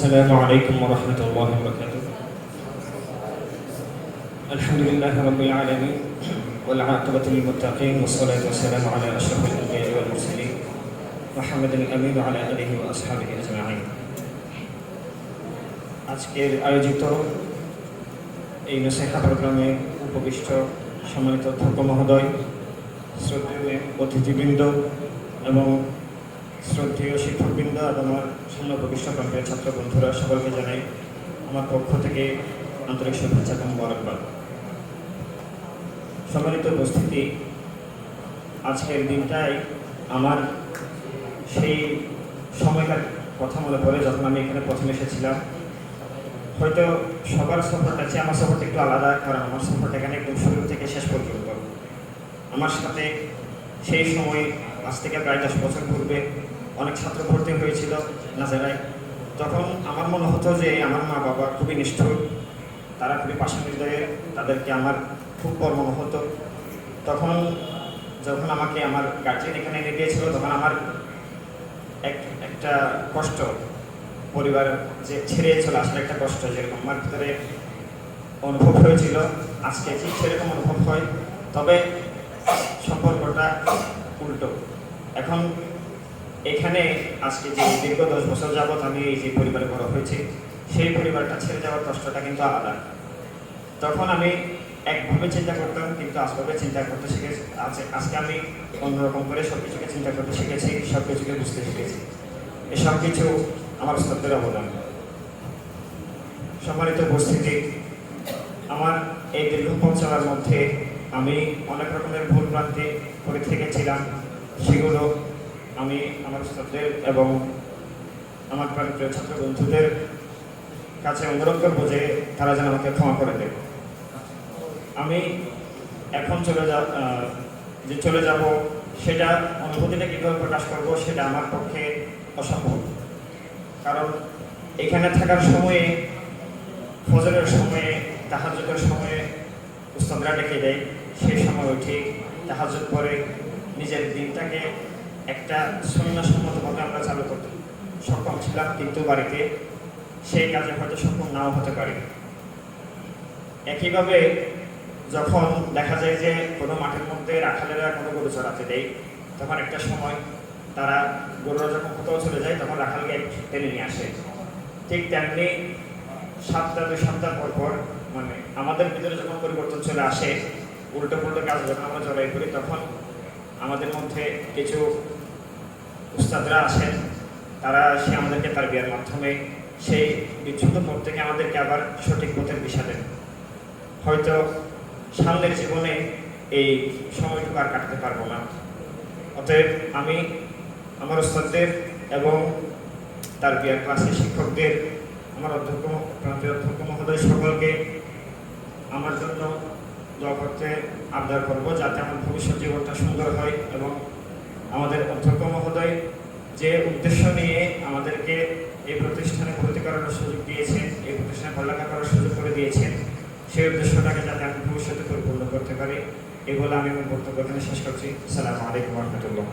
السلام عليكم ورحمة الله وبركاته. الحمد لله رب العالمين والعاقبة للمتقين والصلاة والسلام على أشرف الأنبياء والمرسلين محمد الأمين وعلى آله وأصحابه أجمعين. আজকের আয়োজিত এই নসিহা প্রোগ্রামে উপবিষ্ট সম্মানিত অধ্যক্ষ মহোদয়, শ্রদ্ধেয় অতিথিবৃন্দ এবং শ্রদ্ধেয় শিক্ষকবৃন্দ এবং আমার সামনে উপবিষ্ট প্রান্তের ছাত্র বন্ধুরা, সকলকে জানাই আমার পক্ষ থেকে আন্তরিক শুভেচ্ছা এবং মোবারকবাদ। সম্মানিত উপস্থিতি, আজকের দিনটাই আমার সেই সময়কার কথা মনে পড়ে যখন আমি এখানে প্রথম এসেছিলাম। হয়তো সবার সফরটা চেয়ে আমার সফরটা একটু আলাদা, কারণ আমার সফরটা এখানে একদম শুরু থেকে শেষ পর্যন্ত। আমার সাথে সেই সময় আজ থেকে প্রায় 10 বছর পূর্বে অনেক ছাত্র ভর্তি হয়েছিল নাজেরায়। তখন আমার মনে হতো যে আমার মা বাবা খুবই নিষ্ঠুর, তারা খুবই পাষাণ হৃদয়ের, তাদেরকে আমার খুব পর মনে হতো। তখন যখন আমাকে আমার গার্জিয়ান এখানে এনে দিয়েছিল, তখন আমার একটা কষ্ট, পরিবার যে ছেড়ে চলে আসলে একটা কষ্ট যেরকম আমার ভিতরে অনুভব হয়েছিল, আজকে ঠিক সেরকম অনুভব হয়। তবে সম্পর্কটা উল্টো। এখন এখানে আজকে যে দীর্ঘ 10 বছর যাবৎ আমি এই যে পরিবারে বড় হয়েছি, সেই পরিবারটা ছেড়ে যাওয়ার কষ্টটা কিন্তু আলাদা। তখন আমি একভাবে চিন্তা করতাম, কিন্তু আসলে চিন্তা করতে শিখেছি। আজকে আমি অন্যরকম করে সব কিছুকে চিন্তা করতে শিখেছি, সব কিছুকে বুঝতে শিখেছি। এসব কিছু আমার শ্রদ্ধের অবদান। সম্মানিত উপস্থিতি, আমার এই দীর্ঘ পথ চলার মধ্যে আমি অনেক রকমের ভুল ভ্রান্তি করে থেকেছিলাম। সেগুলো আমি আমার শ্রদ্ধের এবং আমার প্রিয় ছাত্র বন্ধুদের কাছে অনুরোধ করবো যে তারা যেন আমাকে ক্ষমা করে দেয়। আমি এখন চলে যাব সেটা অনুভূতিটা কীভাবে প্রকাশ করব সেটা আমার পক্ষে অসম্ভব। কারণ এখানে থাকার সময়ে, ফজরের সময়ে, তাহাজ্জুদের সময়ে উস্তাদরা ডেকে দেয়, সেই সময় উঠে তাহাজ্জুদ করে নিজের দিনটাকে একটা সুন্নাহসম্মতভাবে আমরা চালু করতে সক্ষম ছিলাম, কিন্তু বাড়িতে সেই কাজে হয়তো সক্ষম নাও হতে পারে। একইভাবে যখন দেখা যায় যে কোনো মাঠের মধ্যে রাখালেরা কোনো গরু চড়াতে দেয়, তখন একটা সময় তারা গরুরা যখন কোথাও চলে যায় তখন রাখালকে টেনে নিয়ে আসে। ঠিক তেমনি 2 সপ্তাহ পর পর মানে আমাদের ভিতরে যখন পরিবর্তন চলে আসে, উল্টো পুল্টো কাজ যখন আমরা জড়াই করি, তখন আমাদের মধ্যে কিছু উস্তাদরা আসেন, তারা সে আমাদেরকে তার বিয়ার মাধ্যমে সেই বিচ্ছুত পথ থেকে আমাদেরকে আবার সঠিক পথের দিশা দেন। হয়তো সামনের জীবনে এই সময়টুকু আর কাটতে পারবো না। অতএব আমি আমার উস্তাদদের এবং তার বিয়ার ক্লাসের শিক্ষকদের, আমার অধ্যক্ষ মহোদয় সকলকে আমার জন্য দোয়া করতে আবদার করবো, যাতে আমার ভবিষ্যৎ জীবনটা সুন্দর হয় এবং আমাদের অধ্যক্ষ মহোদয় যে উদ্দেশ্য নিয়ে আমাদেরকে এই প্রতিষ্ঠানে ভর্তি করার সুযোগ দিয়েছেন, এই প্রতিষ্ঠানে পড়ালেখা করার সুযোগ করে দিয়েছেন, সেই উদ্দেশ্যটাকে যাতে আমি ভবিষ্যতে পরিপূর্ণ করতে পারি, এগুলো আমি আমার বক্তব্য এখানে শেষ করছি। আসসালামু আলাইকুম ওয়া রাহমাতুল্লাহ।